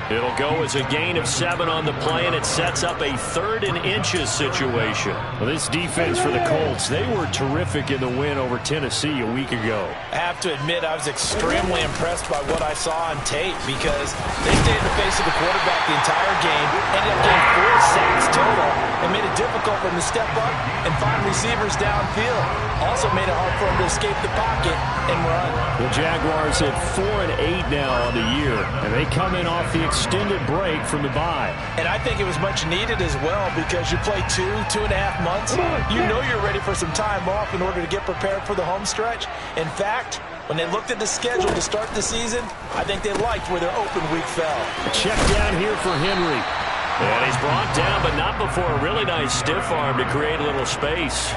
It'll go as a gain of 7 on the play, and it sets up a 3rd and inches situation. Well, this defense for the Colts, they were terrific in the win over Tennessee a week ago. I have to admit, I was extremely impressed by what I saw on tape because they stayed in the face of the quarterback the entire game, ended up getting 4 sacks total, and made it difficult for him to step up and find receivers downfield. Also made it hard for him to escape the pocket and run. The Jaguars at 4-8 now on the year, and they come in off the extended break from the bye. And I think it was much needed as well because you play 2.5 months. You know you're ready for some time off in order to get prepared for the home stretch. In fact, when they looked at the schedule to start the season, I think they liked where their open week fell. A check down here for Henry. And he's brought down, but not before a really nice stiff arm to create a little space.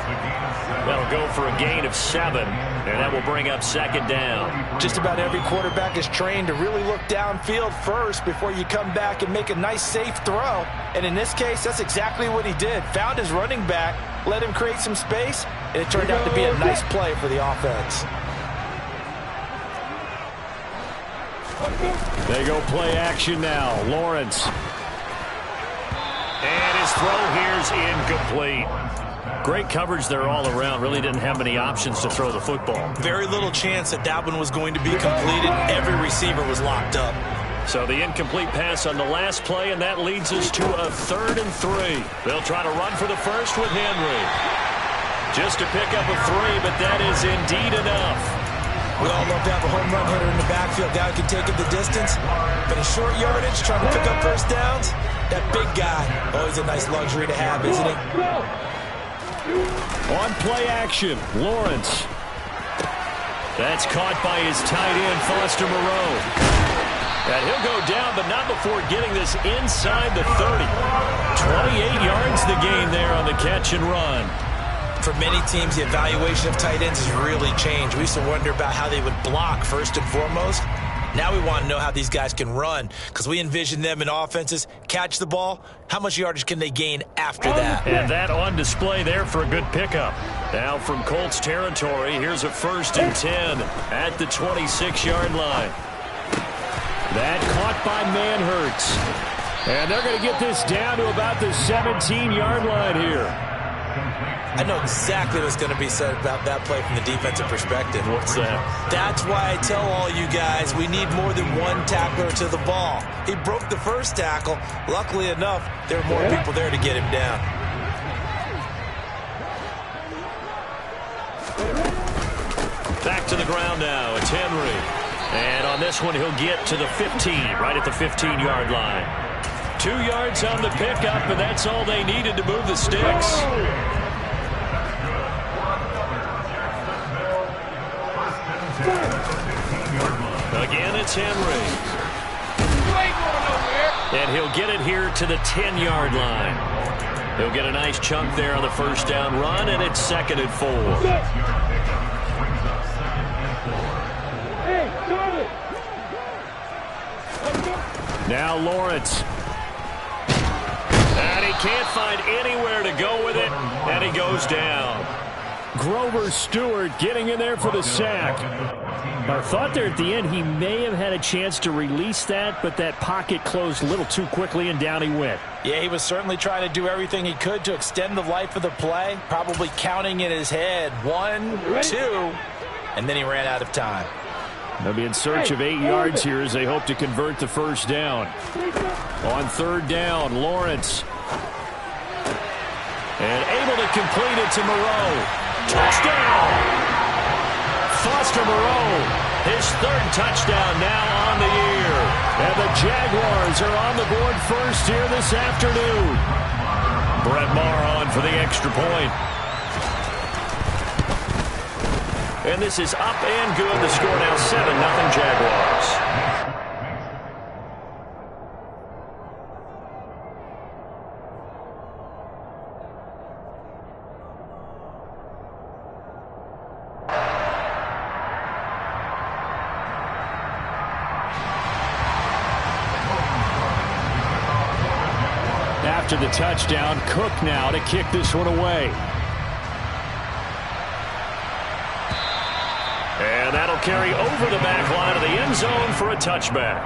That'll go for a gain of 7, and that will bring up 2nd down. Just about every quarterback is trained to really look downfield first before you come back and make a nice, safe throw. And in this case, that's exactly what he did. Found his running back, let him create some space, and it turned out to be a nice play for the offense. They go play action now. Lawrence. And his throw here's incomplete. Great coverage there all around. Really didn't have many options to throw the football. Very little chance that that one was going to be completed. Every receiver was locked up. So the incomplete pass on the last play, and that leads us to a 3rd and 3. They'll try to run for the first with Henry. Just to pick up a 3, but that is indeed enough. We all love to have a home run hitter in the backfield. Guy who can take it the distance. But in short yardage, trying to pick up first downs, that big guy, always a nice luxury to have, isn't he? On play action, Lawrence. That's caught by his tight end, Foster Moreau. And he'll go down, but not before getting this inside the 30. 28 yards the gain there on the catch and run. For many teams, the evaluation of tight ends has really changed. We used to wonder about how they would block first and foremost. Now we want to know how these guys can run because we envision them in offenses, catch the ball. How much yardage can they gain after that? And that on display there for a good pickup. Now from Colts territory, here's a 1st and 10 at the 26-yard line. That caught by Manhurts. And they're going to get this down to about the 17-yard line here. I know exactly what's going to be said about that play from the defensive perspective. What's that? That's why I tell all you guys we need more than one tackler to the ball. He broke the first tackle. Luckily enough, there were more people there to get him down. Back to the ground now. It's Henry. And on this one, he'll get to the 15, right at the 15-yard line. 2 yards on the pickup, and that's all they needed to move the sticks. Again, it's Henry. And he'll get it here to the 10-yard line. He'll get a nice chunk there on the first down run, and it's 2nd and 4. Now Lawrence. And he can't find anywhere to go with it, and he goes down. Grover Stewart getting in there for the sack. I thought there at the end he may have had a chance to release that, but that pocket closed a little too quickly, and down he went. Yeah, he was certainly trying to do everything he could to extend the life of the play, probably counting in his head 1, 2, and then he ran out of time. They'll be in search of 8 yards here as they hope to convert the first down. On 3rd down, Lawrence. And able to complete it to Moreau. Touchdown! Foster Moreau, his 3rd touchdown now on the year. And the Jaguars are on the board first here this afternoon. Brett Maher on for the extra point. And this is up and good. The score now 7-0 Jaguars. After the touchdown, Cook now to kick this one away. And that'll carry over the back line of the end zone for a touchback.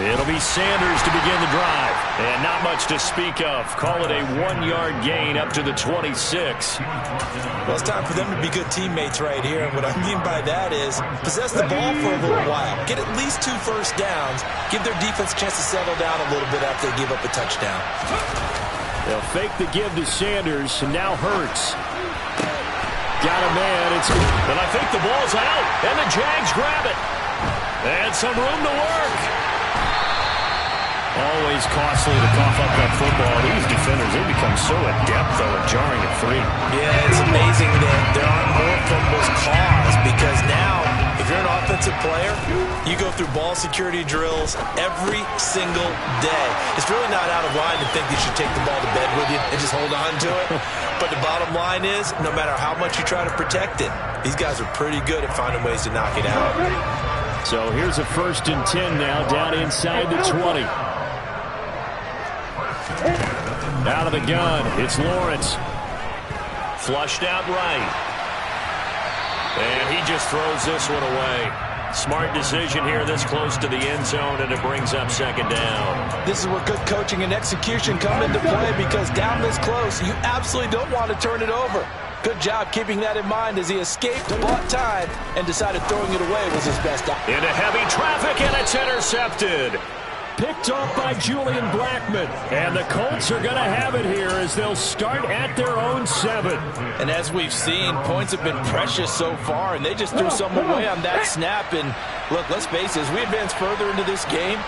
It'll be Sanders to begin the drive. And not much to speak of. Call it a 1-yard gain up to the 26. Well, it's time for them to be good teammates right here. And what I mean by that is possess the ball for a little while. Get at least 2 first downs. Give their defense a chance to settle down a little bit after they give up a touchdown. They'll fake the give to Sanders. And now Hurts. Got a man. And I think the ball's out. And the Jags grab it. And some room to work. Always costly to cough up that football. These defenders, they become so adept, though, at jarring a 3. Yeah, it's amazing that there aren't more fumbles caused because now, if you're an offensive player, you go through ball security drills every single day. It's really not out of line to think you should take the ball to bed with you and just hold on to it. But the bottom line is, no matter how much you try to protect it, these guys are pretty good at finding ways to knock it out. So here's a 1st and 10 now, down inside the 20. Out of the gun, it's Lawrence. Flushed out right. And he just throws this one away. Smart decision here this close to the end zone, and it brings up 2nd down. This is where good coaching and execution come into play because down this close, you absolutely don't want to turn it over. Good job keeping that in mind as he escaped, bought time, and decided throwing it away was his best option. Into heavy traffic, and it's intercepted. Picked off by Julian Blackmon. And the Colts are going to have it here as they'll start at their own 7. And as we've seen, points have been precious so far, and they just threw some away on that snap. And look, let's face it, as we advance further into this game,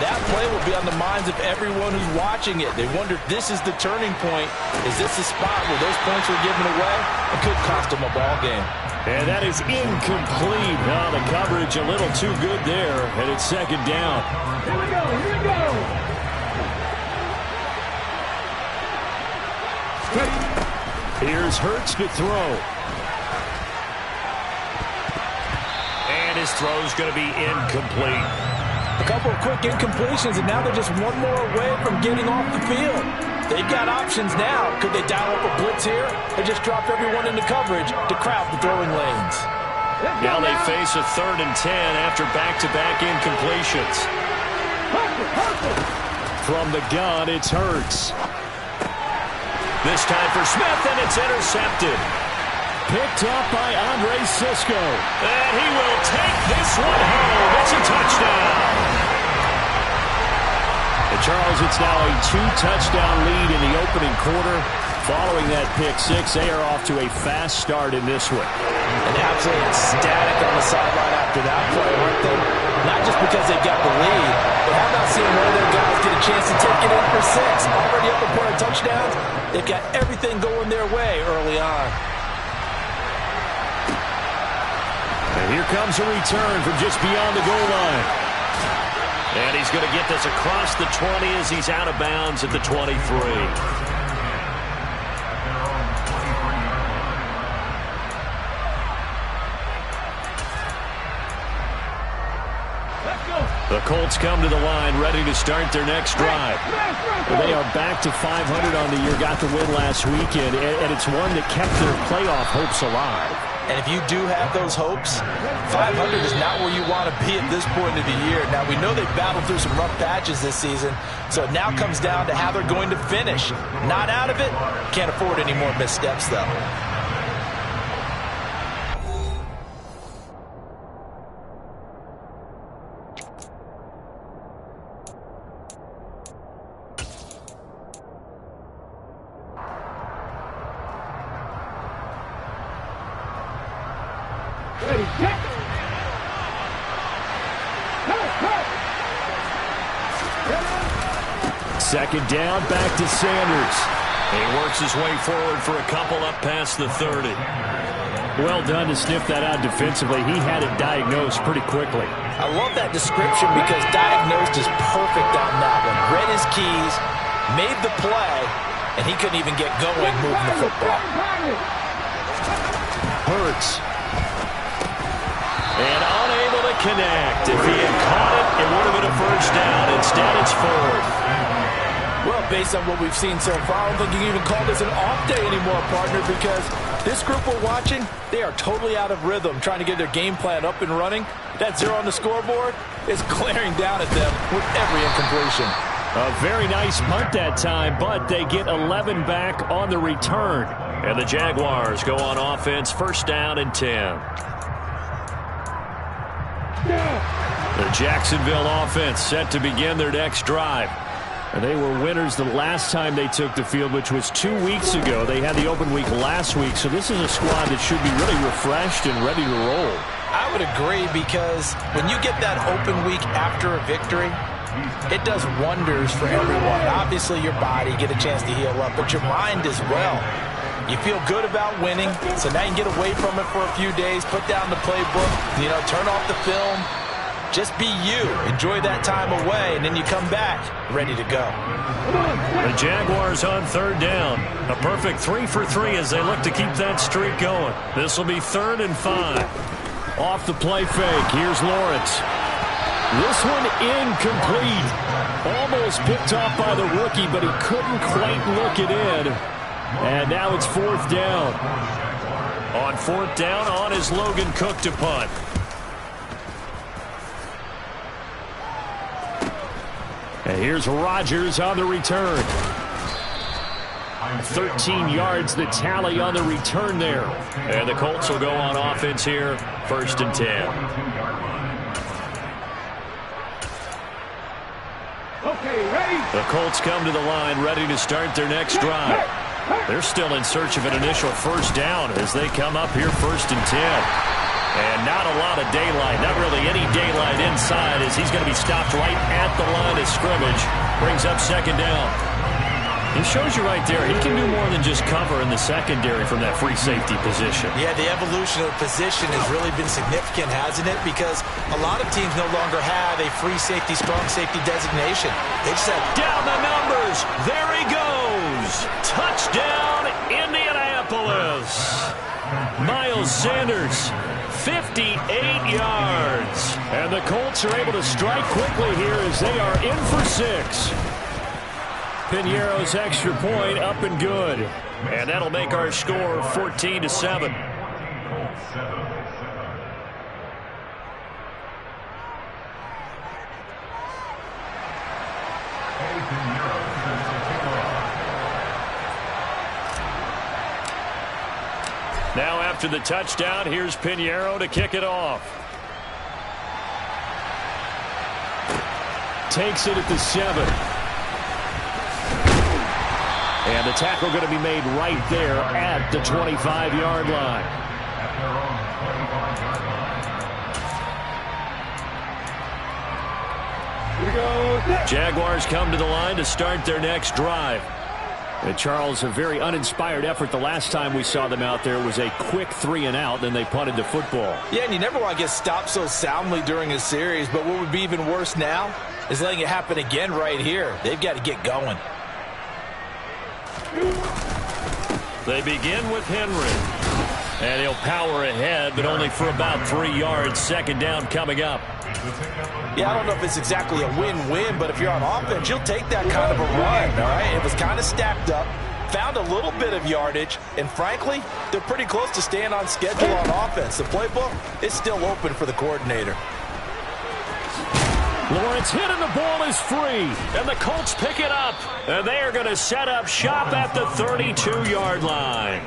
that play will be on the minds of everyone who's watching it. They wonder if this is the turning point. Is this the spot where those points were given away? It could cost them a ball game. And that is incomplete. Oh, the coverage a little too good there, and it's 2nd down. Here we go, here we go. Here's Hurts to throw. And his throw's going to be incomplete. A couple of quick incompletions, and now they're just one more away from getting off the field. They've got options now. Could they dial up a blitz here or just drop everyone into coverage to crowd the throwing lanes? Now they face a 3rd and 10 after back-to-back incompletions. From the gun, it's Hurts. This time for Smith, and it's intercepted. Picked up by Andre Sisco. And he will take this one home. It's a touchdown. And Charles, it's now a 2-touchdown lead in the opening quarter. Following that pick-6, they are off to a fast start in this one. And absolutely ecstatic on the sideline after that play, weren't they? Not just because they got the lead, but how about seeing one of their guys get a chance to take it in for 6? Already up a pair of touchdowns. They've got everything going their way early on. And here comes a return from just beyond the goal line. And he's going to get this across the 20 as he's out of bounds at the 23. The Colts come to the line ready to start their next drive. They are back to 500 on the year, got the win last weekend, and it's one that kept their playoff hopes alive. And if you do have those hopes, 500 is not where you want to be at this point of the year. Now, we know they've battled through some rough patches this season, so it now comes down to how they're going to finish. Not out of it, can't afford any more missteps, though. Second down, back to Sanders. He works his way forward for a couple up past the 30. Well done to sniff that out defensively. He had it diagnosed pretty quickly. I love that description because diagnosed is perfect on that one. Read his keys, made the play, and he couldn't even get going moving the football. Hurts. And unable to connect. If he had caught it, it would have been a first down. Instead, it's 4th. Well, based on what we've seen so far, I don't think you can even call this an off day anymore, partner, because this group we're watching, they are totally out of rhythm, trying to get their game plan up and running. That 0 on the scoreboard is glaring down at them with every incompletion. A very nice punt that time, but they get 11 back on the return. And the Jaguars go on offense, first down and 10. The Jacksonville offense set to begin their next drive. And they were winners the last time they took the field, which was 2 weeks ago. They had the open week last week, so this is a squad that should be really refreshed and ready to roll. I would agree, because when you get that open week after a victory, it does wonders for everyone. Obviously, your body get a chance to heal up, but your mind as well. You feel good about winning, so now you can get away from it for a few days, put down the playbook, turn off the film. Just be you. Enjoy that time away, and then you come back ready to go. The Jaguars on third down. A perfect 3 for 3 as they look to keep that streak going. This will be 3rd and 5. Off the play fake. Here's Lawrence. This one incomplete. Almost picked off by the rookie, but he couldn't quite look it in. And now it's 4th down. On 4th down, on is Logan Cook to punt. And here's Rodgers on the return. 13 yards the tally on the return there. And the Colts will go on offense here, 1st and 10. Okay, ready? The Colts come to the line, ready to start their next drive. They're still in search of an initial first down as they come up here, 1st and 10. And not a lot of daylight, not really any daylight inside, as he's going to be stopped right at the line of scrimmage. Brings up 2nd down. He shows you right there, he can do more than just cover in the secondary from that free safety position. Yeah, the evolution of position has really been significant, hasn't it? Because a lot of teams no longer have a free safety, strong safety designation. They just have down the numbers. There he goes. Touchdown, Indianapolis. Miles Sanders. 58 yards. And the Colts are able to strike quickly here as they are in for 6. Piñeiro's extra point up and good. And that'll make our score 14-7. Now after the touchdown, here's Piñeiro to kick it off. Takes it at the 7. And the tackle going to be made right there at the 25-yard line. Jaguars come to the line to start their next drive. And Charles, a very uninspired effort. The last time we saw them out there was a quick 3-and-out, then they punted the football. Yeah, and you never want to get stopped so soundly during a series, but what would be even worse now is letting it happen again right here. They've got to get going. They begin with Henry. And he'll power ahead, but only for about 3 yards. 2nd down coming up. Yeah, I don't know if it's exactly a win-win, but if you're on offense, you'll take that kind of a run, all right? It was kind of stacked up, found a little bit of yardage, and frankly, they're pretty close to staying on schedule on offense. The playbook is still open for the coordinator. Lawrence hit and the ball is free. And the Colts pick it up. And they are going to set up shop at the 32-yard line.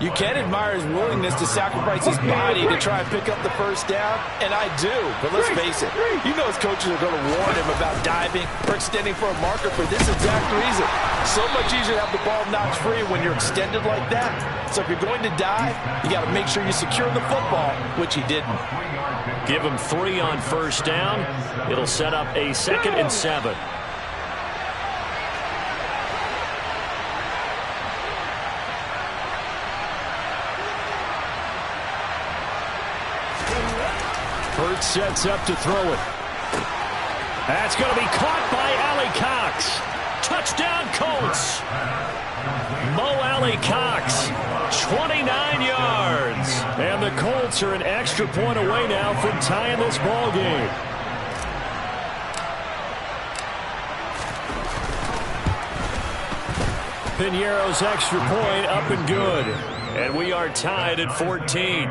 You can admire his willingness to sacrifice his body to try and pick up the first down, and I do. But let's face it, you know his coaches are going to warn him about diving or extending for a marker for this exact reason. So much easier to have the ball knocked free when you're extended like that. So if you're going to dive, you got to make sure you secure the football, which he didn't. Give him 3 on first down. It'll set up a 2nd and 7. Hurts sets up to throw it. That's going to be caught by Alley Cox. Touchdown Colts. Mo Alley Cox, 29 yards. And the Colts are an extra point away now from tying this ball game. Piñeiro's extra point up and good. And we are tied at 14.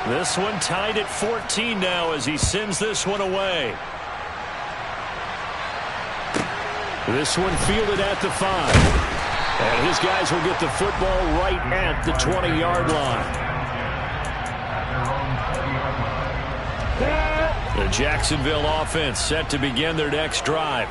This one tied at 14 now as he sends this one away. This one fielded at the 5. And his guys will get the football right at the 20-yard line. The Jacksonville offense set to begin their next drive.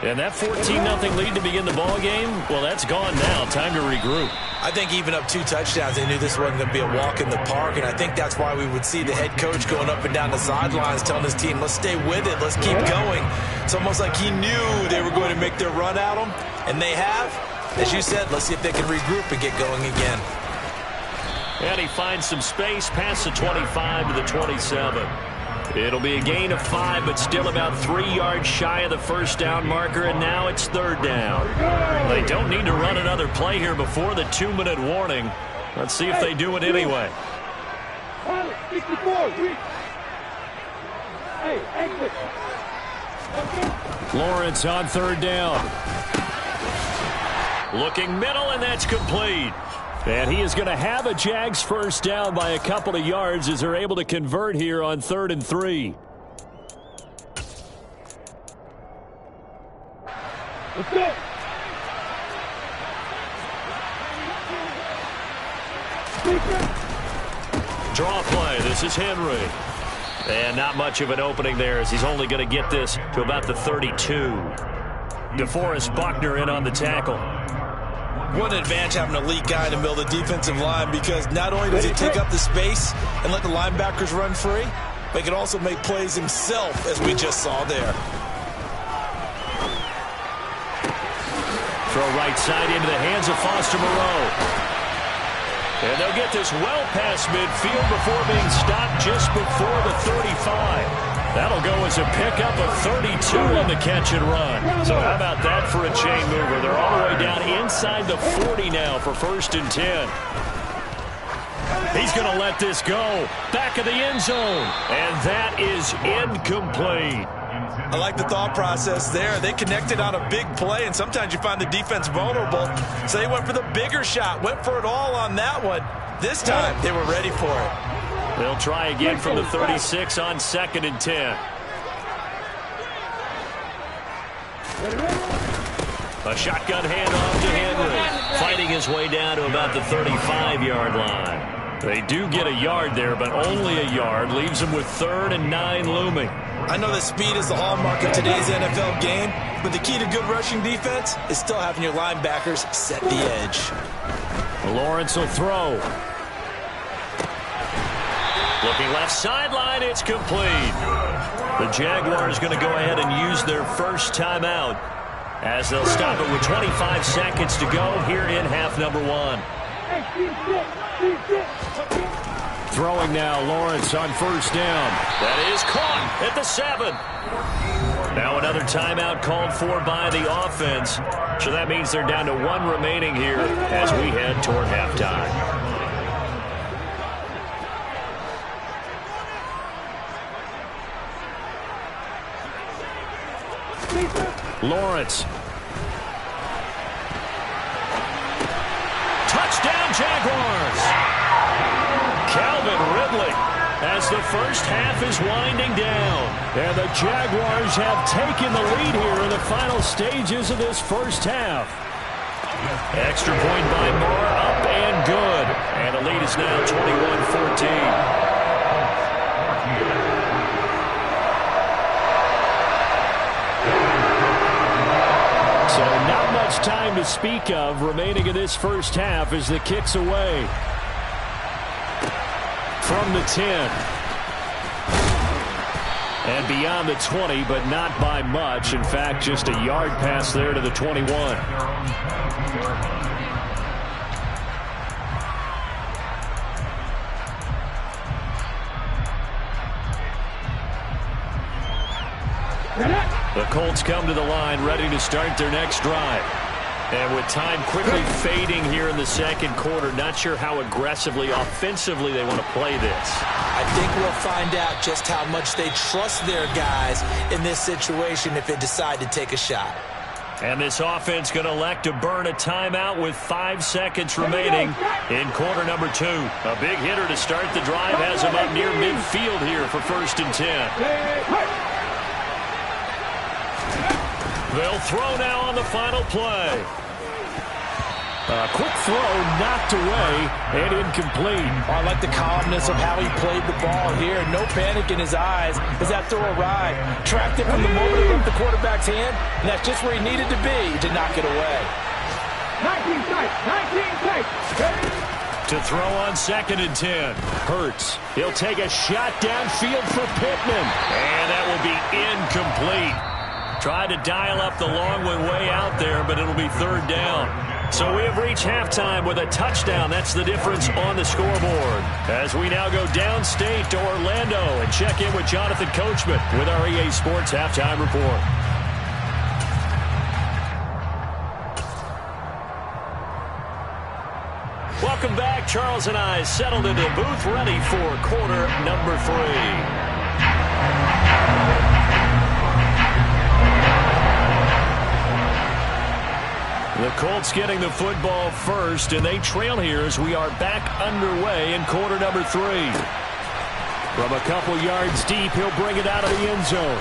And that 14-0 lead to begin the ball game, well, that's gone now. Time to regroup. I think even up 2 touchdowns, they knew this wasn't going to be a walk in the park, and I think that's why we would see the head coach going up and down the sidelines telling his team, let's stay with it, let's keep going. It's almost like he knew they were going to make their run at him, and they have. As you said, let's see if they can regroup and get going again. And he finds some space past the 25 to the 27. It'll be a gain of 5, but still about 3 yards shy of the first down marker, and now it's 3rd down. They don't need to run another play here before the 2-minute warning. Let's see if they do it anyway. Lawrence on 3rd down. Looking middle, and that's complete. And he is going to have a Jags first down by a couple of yards as they're able to convert here on 3rd and 3. Let's go. Draw play. This is Henry. And not much of an opening there as he's only going to get this to about the 32. DeForest Buckner in on the tackle. What an advantage having an elite guy in the middle of the defensive line, because not only does he take up the space and let the linebackers run free, but he can also make plays himself, as we just saw there. Throw right side into the hands of Foster Moreau. And they'll get this well past midfield before being stopped just before the 35. That'll go as a pickup of 32 on the catch and run. So how about that for a chain mover? They're all the way down inside the 40 now for 1st and 10. He's going to let this go. Back of the end zone. And that is incomplete. I like the thought process there. They connected on a big play, and sometimes you find the defense vulnerable. So they went for the bigger shot, went for it all on that one. This time, they were ready for it. They'll try again from the 36 on 2nd and 10. A shotgun handoff to Henry, fighting his way down to about the 35-yard line. They do get a yard there, but only a yard. Leaves them with 3rd and 9 looming. I know that speed is the hallmark of today's NFL game, but the key to good rushing defense is still having your linebackers set the edge. Lawrence will throw. Looking left sideline, it's complete. The Jaguars going to go ahead and use their first timeout as they'll stop it with 25 seconds to go here in half number 1. Throwing now, Lawrence on 1st down. That is caught at the 7. Now another timeout called for by the offense. So that means they're down to 1 remaining here as we head toward halftime. Lawrence. Touchdown, Jaguars. Calvin Ridley as the first half is winding down. And the Jaguars have taken the lead here in the final stages of this first half. Extra point by Moore, up and good. And the lead is now 21-14. So not much time to speak of remaining in this first half as the kick's away. From the 10. And beyond the 20, but not by much. In fact, just a yard pass there to the 21. The Colts come to the line, ready to start their next drive. And with time quickly fading here in the second quarter, not sure how aggressively, offensively they want to play this. I think we'll find out just how much they trust their guys in this situation if they decide to take a shot. And this offense going to elect to burn a timeout with 5 seconds remaining in quarter number 2. A big hitter to start the drive has him up near midfield here for 1st and 10. They'll throw now on the final play. A quick throw knocked away and incomplete. Oh, I like the calmness of how he played the ball here. No panic in his eyes as that throw arrived. Tracked it from the moment it left the quarterback's hand, and that's just where he needed to be to knock it away. 19 To throw on 2nd and 10. Hurts. He'll take a shot downfield for Pittman. And that will be incomplete. Tried to dial up the long one way out there, but it'll be 3rd down. So we have reached halftime with a touchdown. That's the difference on the scoreboard. As we now go downstate to Orlando and check in with Jonathan Coachman with our EA Sports Halftime Report. Welcome back. Charles and I settled into the booth ready for quarter number 3. The Colts getting the football first, and they trail here as we are back underway in quarter number 3. From a couple yards deep, he'll bring it out of the end zone.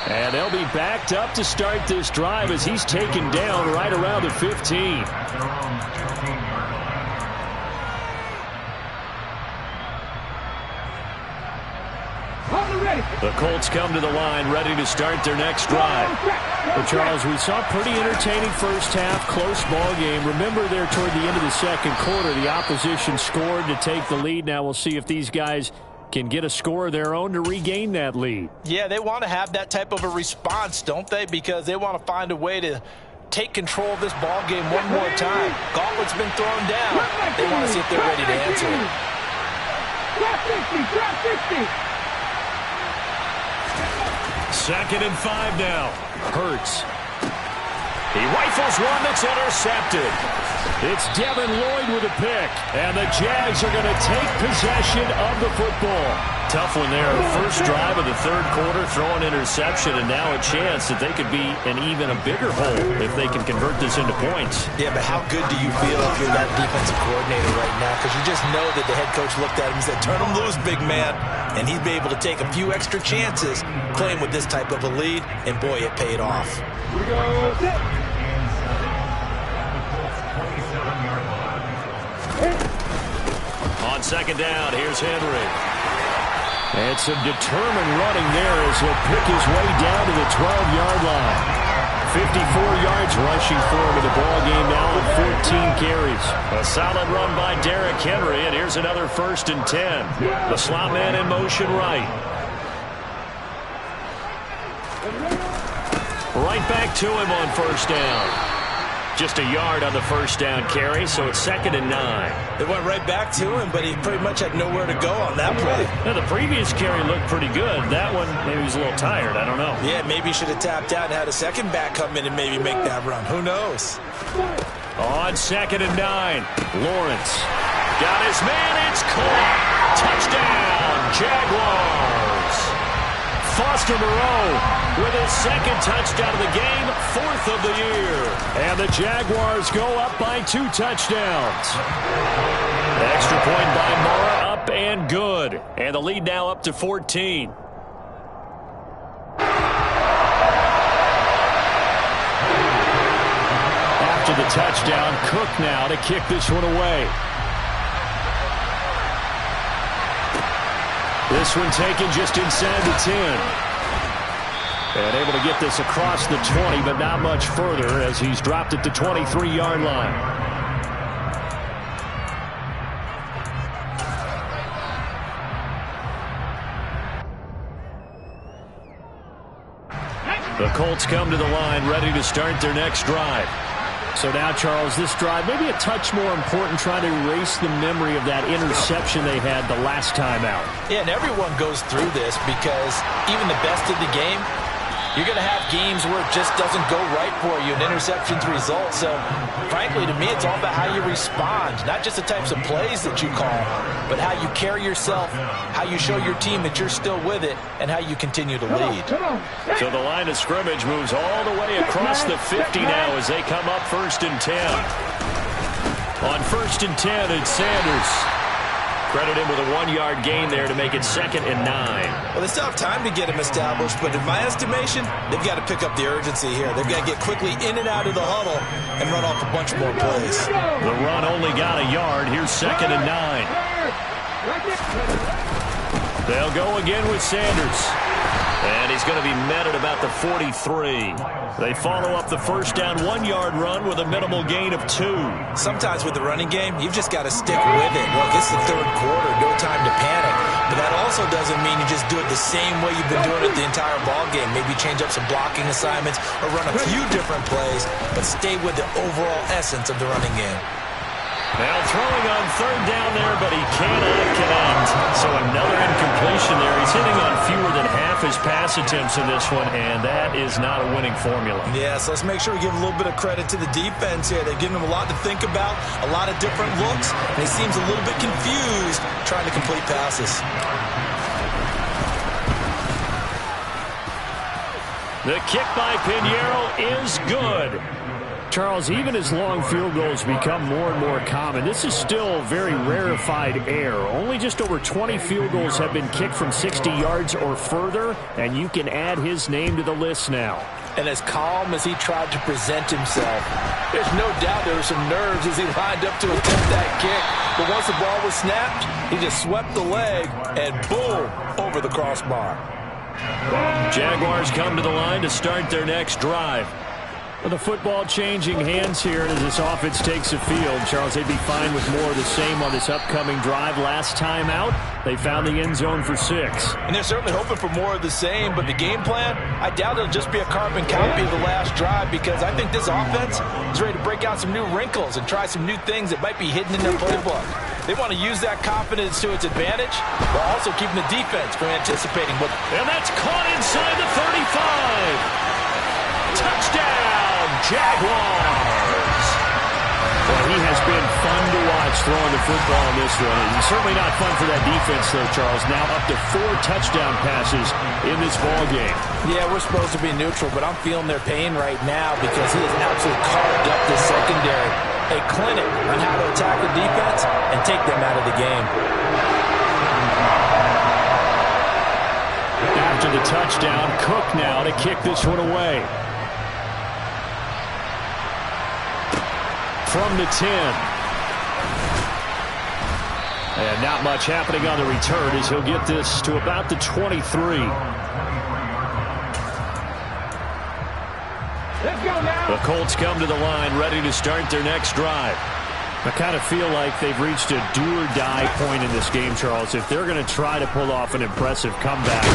And they'll be backed up to start this drive as he's taken down right around the 15. The Colts come to the line, ready to start their next drive. Well, Charles, we saw a pretty entertaining first half, close ball game. Remember there toward the end of the second quarter, the opposition scored to take the lead. Now we'll see if these guys can get a score of their own to regain that lead. Yeah, they want to have that type of a response, don't they? Because they want to find a way to take control of this ball game one more time. Gauntlet's been thrown down. They want to see if they're ready to answer it. Drop 60. 2nd and 5 now. Hurts. He rifles one that's intercepted. It's Devin Lloyd with a pick. And the Jags are going to take possession of the football. Tough one there. First drive of the 3rd quarter, throw an interception, and now a chance that they could be in even a bigger hole if they can convert this into points. Yeah, but how good do you feel if you're that defensive coordinator right now? Because you just know that the head coach looked at him and said, turn him loose, big man. And he'd be able to take a few extra chances playing with this type of a lead, and boy, it paid off. Here we go. On 2nd down, here's Henry. And some determined running there as he'll pick his way down to the 12-yard line. 54 yards rushing for him in the ball game now on 14 carries. A solid run by Derrick Henry, and here's another 1st and 10. The slot man in motion right. Right back to him on 1st down. Just a yard on the 1st down carry, so it's 2nd and 9. They went right back to him, but he pretty much had nowhere to go on that play. Now, the previous carry looked pretty good. That one, maybe he was a little tired. I don't know. Yeah, maybe he should have tapped out and had a second back come in and maybe make that run. Who knows? On 2nd and 9, Lawrence. Got his man. It's caught. Touchdown, Jaguars. Foster Moreau with his 2nd touchdown of the game, 4th of the year. And the Jaguars go up by 2 touchdowns. Extra point by Mara, up and good. And the lead now up to 14. After the touchdown, Cook now to kick this one away. This one taken just inside the 10. And able to get this across the 20, but not much further as he's dropped at the 23-yard line. The Colts come to the line ready to start their next drive. So now, Charles, this drive maybe a touch more important, trying to erase the memory of that interception they had the last time out. Yeah, and everyone goes through this because even the best of the game, You're going to have games where it just doesn't go right for you, and interceptions result. So, frankly, to me, it's all about how you respond, not just the types of plays that you call, but how you carry yourself, how you show your team that you're still with it, and how you continue to lead. So the line of scrimmage moves all the way across the 50 now as they come up 1st and 10. On 1st and 10, it's Sanders. Credit him with a 1-yard gain there to make it 2nd and 9. Well, they still have time to get him established, but in my estimation, they've got to pick up the urgency here. They've got to get quickly in and out of the huddle and run off a bunch more plays. The run only got a yard. Here's 2nd and 9. They'll go again with Sanders. And he's going to be met at about the 43. They follow up the 1st down 1-yard run with a minimal gain of 2. Sometimes with the running game, you've just got to stick with it. Look, it's the 3rd quarter, no time to panic. But that also doesn't mean you just do it the same way you've been doing it the entire ball game. Maybe change up some blocking assignments or run a few different plays, but stay with the overall essence of the running game. Now throwing on 3rd down there, but he cannot connect. So another incompletion there. He's hitting on fewer than half his pass attempts in this one, and that is not a winning formula. Yeah, so let's make sure we give a little bit of credit to the defense here. They've given him a lot to think about, a lot of different looks, and he seems a little bit confused trying to complete passes. The kick by Pinheiro is good. Charles, even as long field goals become more and more common, this is still very rarefied air. Only just over 20 field goals have been kicked from 60 yards or further, and you can add his name to the list now. And as calm as he tried to present himself, there's no doubt there were some nerves as he lined up to attempt that kick. But once the ball was snapped, he just swept the leg and boom, over the crossbar. Jaguars come to the line to start their next drive. Well, the football changing hands here as this offense takes the field. Charles, they'd be fine with more of the same on this upcoming drive. Last time out, they found the end zone for 6. And they're certainly hoping for more of the same, but the game plan, I doubt it'll just be a carbon copy of the last drive, because I think this offense is ready to break out some new wrinkles and try some new things that might be hidden in their playbook. They want to use that confidence to its advantage, while also keeping the defense from anticipating what... And that's caught inside the 35. Touchdown, Jaguars! Well, he has been fun to watch throwing the football in this one. He's certainly not fun for that defense, though, Charles. Now up to 4 touchdown passes in this ball game. Yeah, we're supposed to be neutral, but I'm feeling their pain right now because he has absolutely carved up the secondary. A clinic on how to attack the defense and take them out of the game. After the touchdown, Cook now to kick this one away. From the 10. And not much happening on the return as he'll get this to about the 23. Let's go now. The Colts come to the line ready to start their next drive. I kind of feel like they've reached a do-or-die point in this game, Charles. If they're going to try to pull off an impressive comeback,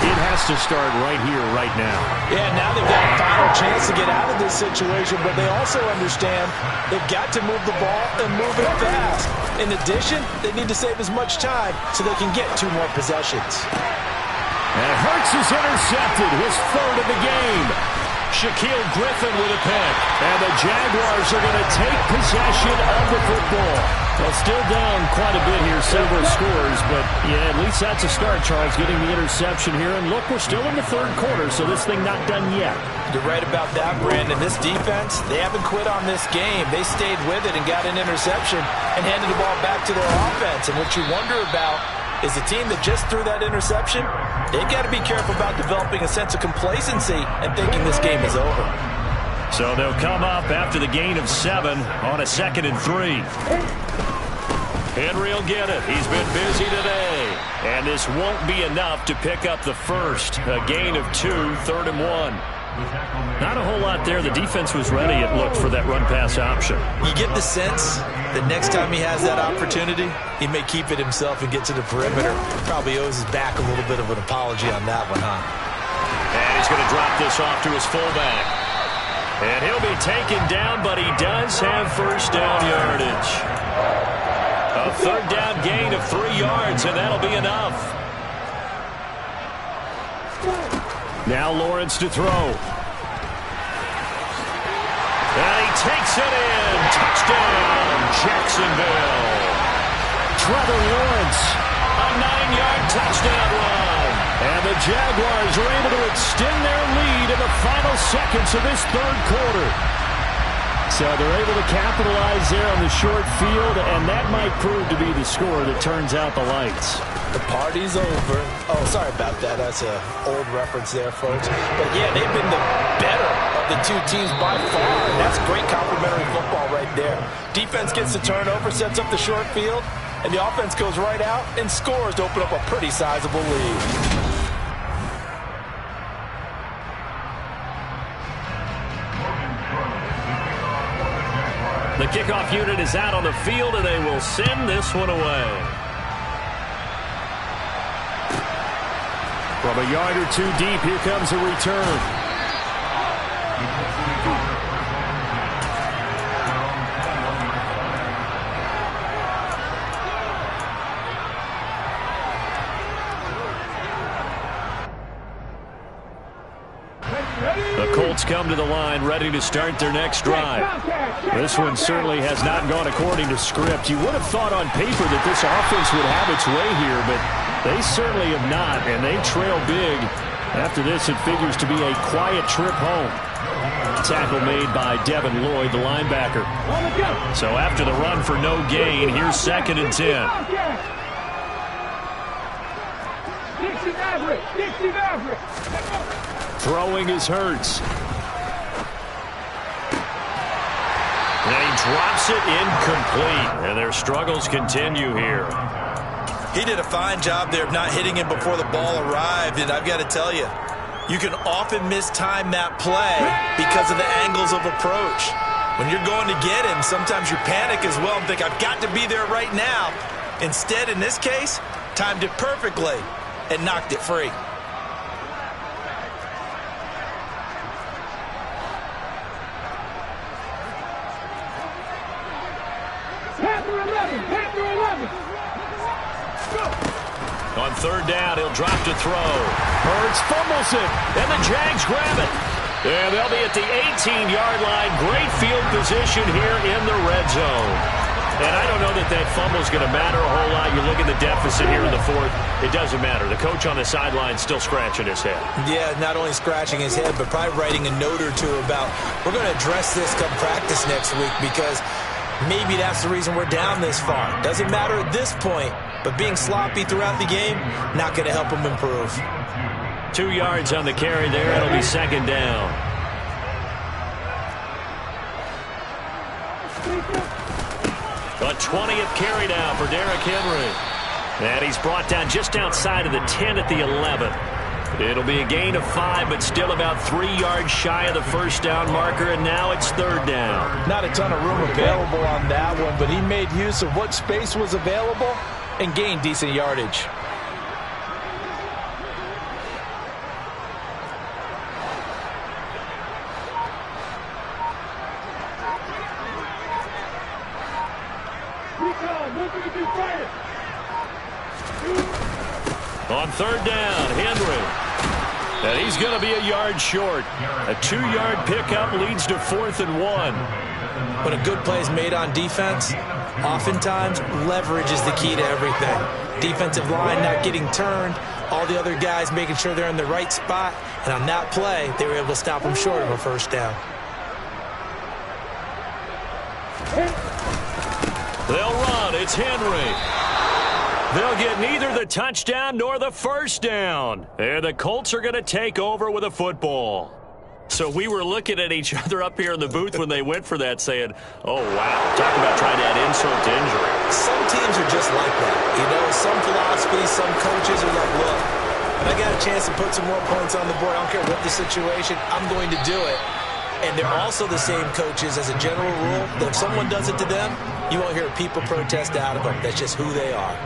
it has to start right here, right now. Yeah, now they've got a final chance to get out of this situation, but they also understand they've got to move the ball and move it fast. In addition, they need to save as much time so they can get 2 more possessions. And Hurts is intercepted, his 3rd of the game. Shaquille Griffin with a pick. And the Jaguars are going to take possession of the football. Well, still down quite a bit here, several scores, but yeah, at least that's a start, Charles, getting the interception here. And look, we're still in the 3rd quarter, so this thing not done yet. You're right about that, Brandon. This defense, they haven't quit on this game. They stayed with it and got an interception and handed the ball back to their offense. And what you wonder about is the team that just threw that interception, they've got to be careful about developing a sense of complacency and thinking this game is over. So they'll come up after the gain of 7 on a 2nd and 3. Henry will get it. He's been busy today. And this won't be enough to pick up the first. A gain of 2, 3rd and 1. Not a whole lot there. The defense was ready, it looked, for that run-pass option. You get the sense that next time he has that opportunity, he may keep it himself and get to the perimeter. Probably owes his back a little bit of an apology on that one, huh? And he's going to drop this off to his fullback. And he'll be taken down, but he does have 1st down yardage. A 3rd down gain of 3 yards, and that'll be enough. Now Lawrence to throw. And he takes it in. Touchdown, Jacksonville. Trevor Lawrence, a 9-yard touchdown run. And the Jaguars are able to extend their lead in the final seconds of this third quarter. So they're able to capitalize there on the short field, and that might prove to be the score that turns out the lights. The party's over. Oh, sorry about that. That's an old reference there, folks. But, yeah, they've been the better of the two teams by far. And that's great complementary football right there. Defense gets the turnover, sets up the short field, and the offense goes right out and scores to open up a pretty sizable lead. The kickoff unit is out on the field, and they will send this one away. From a yard or two deep, here comes a return. The Colts come to the line ready to start their next drive. This one certainly has not gone according to script. You would have thought on paper that this offense would have its way here, but they certainly have not, and they trail big. After this, it figures to be a quiet trip home. Tackle made by Devin Lloyd, the linebacker. So after the run for no gain, here's 2nd and 10. Throwing is Hurts. And he drops it incomplete, and their struggles continue here. He did a fine job there of not hitting him before the ball arrived, and I've got to tell you, you can often mistime that play because of the angles of approach. When you're going to get him, sometimes you panic as well and think, I've got to be there right now. Instead, in this case, timed it perfectly and knocked it free. On 3rd down, he'll drop to throw. Hurts fumbles it, and the Jags grab it. And they'll be at the 18-yard line. Great field position here in the red zone. And I don't know that that fumble's going to matter a whole lot. You look at the deficit here in the 4th. It doesn't matter. The coach on the sideline still scratching his head. Yeah, not only scratching his head, but probably writing a note or two about, we're going to address this come practice next week because maybe that's the reason we're down this far. Doesn't matter at this point, but being sloppy throughout the game, not going to help him improve. 2 yards on the carry there. It'll be 2nd down. A 20th carry now for Derrick Henry. And he's brought down just outside of the 10 at the 11. It'll be a gain of 5, but still about 3 yards shy of the first down marker, and now it's 3rd down. Not a ton of room available on that one, but he made use of what space was available and gained decent yardage. On 3rd down, Henry. And he's going to be a yard short. A 2-yard pickup leads to 4th and 1. When a good play is made on defense, oftentimes leverage is the key to everything. Defensive line not getting turned, all the other guys making sure they're in the right spot, and on that play, they were able to stop them short of a first down. They'll run. It's Henry. They'll get neither the touchdown nor the first down. And the Colts are going to take over with a football. So we were looking at each other up here in the booth when they went for that saying, oh, wow, talk about trying to add insult to injury. Some teams are just like that. You know, some philosophies, some coaches are like, look, if I got a chance to put some more points on the board, I don't care what the situation, I'm going to do it. And they're also the same coaches as a general rule that if someone does it to them, you won't hear people protest out of them. That's just who they are.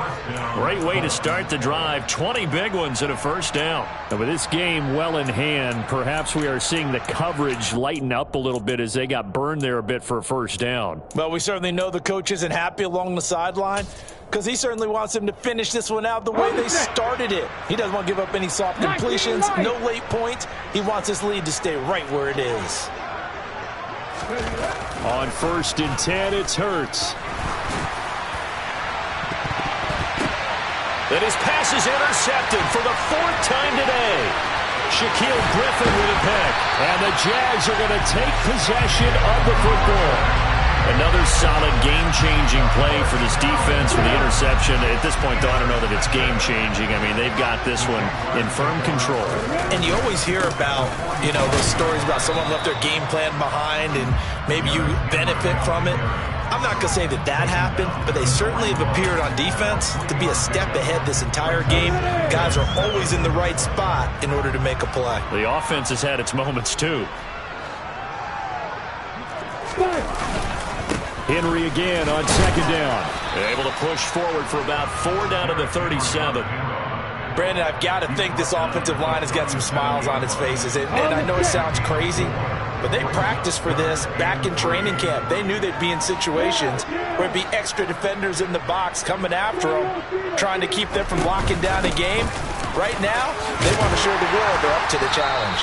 Great way to start the drive. 20 big ones and a first down. And with this game well in hand, perhaps we are seeing the coverage lighten up a little bit as they got burned there a bit for a first down. Well, we certainly know the coach isn't happy along the sideline. because he certainly wants them to finish this one out the way they started it. He doesn't want to give up any soft completions, no late points. He wants his lead to stay right where it is. On 1st and 10, it's Hurts. And his pass is intercepted for the 4th time today. Shaquille Griffin with a pick. And the Jags are going to take possession of the football. Another solid game-changing play for this defense for the interception. At this point, though, I don't know that it's game-changing. I mean, they've got this one in firm control. And you always hear about, those stories about someone left their game plan behind and maybe you benefit from it. I'm not going to say that happened, but they certainly have appeared on defense to be a step ahead this entire game. Guys are always in the right spot in order to make a play. The offense has had its moments, too. Henry again on 2nd down. Able to push forward for about 4 down to the 37. Brandon, I've got to think this offensive line has got some smiles on its faces. And I know it sounds crazy, but they practiced for this back in training camp. They knew they'd be in situations where it'd be extra defenders in the box coming after them, trying to keep them from locking down a game. Right now, they want to show the world they're up to the challenge.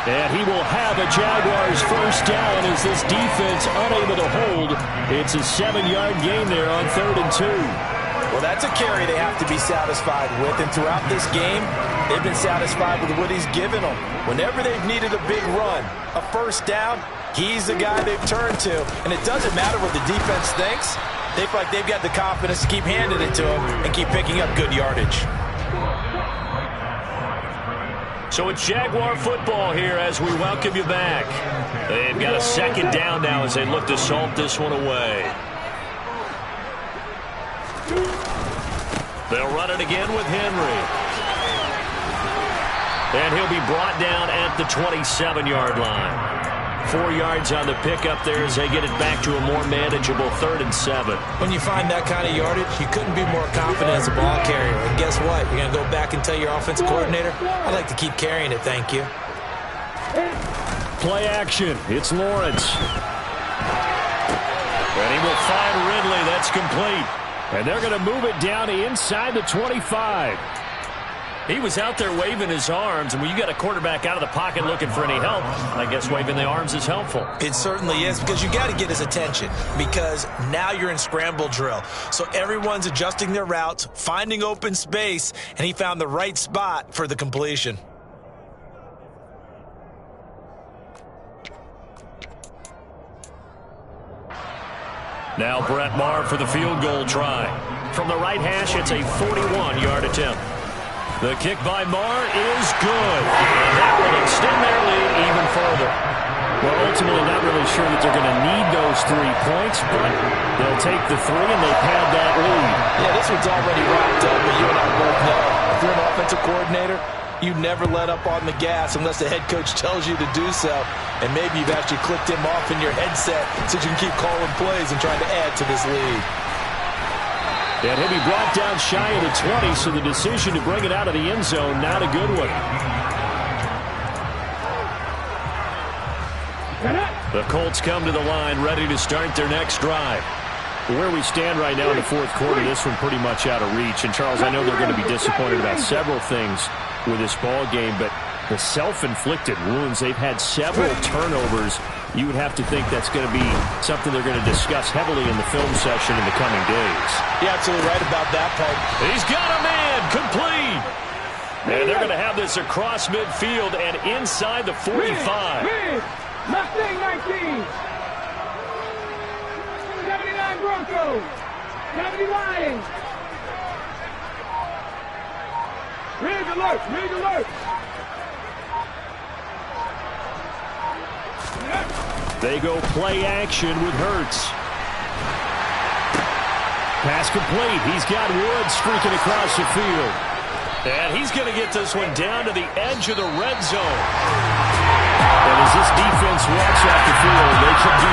And he will have a Jaguars 1st down as this defense unable to hold. It's a 7-yard gain there on 3rd and 2. Well, that's a carry they have to be satisfied with. And throughout this game, they've been satisfied with what he's given them. Whenever they've needed a big run, a 1st down, he's the guy they've turned to. And it doesn't matter what the defense thinks. They feel like they've got the confidence to keep handing it to him and keep picking up good yardage. So it's Jaguar football here as we welcome you back. They've got a 2nd down now as they look to salt this one away. They'll run it again with Henry. And he'll be brought down at the 27-yard line. 4 yards on the pickup there as they get it back to a more manageable 3rd and 7. When you find that kind of yardage, you couldn't be more confident as a ball carrier. And guess what? You're going to go back and tell your offensive coordinator, I'd like to keep carrying it, thank you. Play action. It's Lawrence. And he will find Ridley. That's complete. And they're going to move it down inside the 25. He was out there waving his arms, and when you got a quarterback out of the pocket looking for any help, I guess waving the arms is helpful. It certainly is, because you got to get his attention, because now you're in scramble drill. So everyone's adjusting their routes, finding open space, and he found the right spot for the completion. Now Brett Maher for the field goal try. From the right hash, it's a 41-yard attempt. The kick by Maher is good. And that will extend their lead even further. Well, ultimately not really sure that they're going to need those 3 points, but they'll take the 3 and they pad that lead. Yeah, this one's already wrapped up, but you and I both know if you're an offensive coordinator, you never let up on the gas unless the head coach tells you to do so. And maybe you've actually clicked him off in your headset so you can keep calling plays and trying to add to this lead. And he'll be brought down shy of the 20, so the decision to bring it out of the end zone, not a good one. The Colts come to the line, ready to start their next drive. Where we stand right now in the 4th quarter, this one pretty much out of reach. And, Charles, I know they're going to be disappointed about several things with this ball game, but the self-inflicted wounds, they've had several turnovers. You would have to think that's going to be something they're going to discuss heavily in the film session in the coming days. You're absolutely right about that, Peg. He's got a man, complete. And they're going to have this across midfield and inside the 45. Mustang 19. 79 Broncos. 70 Lions. Rig alert, rig alert. They go play action with Hurts. Pass complete. He's got Woods streaking across the field. And he's going to get this one down to the edge of the red zone. And as this defense walks off the field, they can do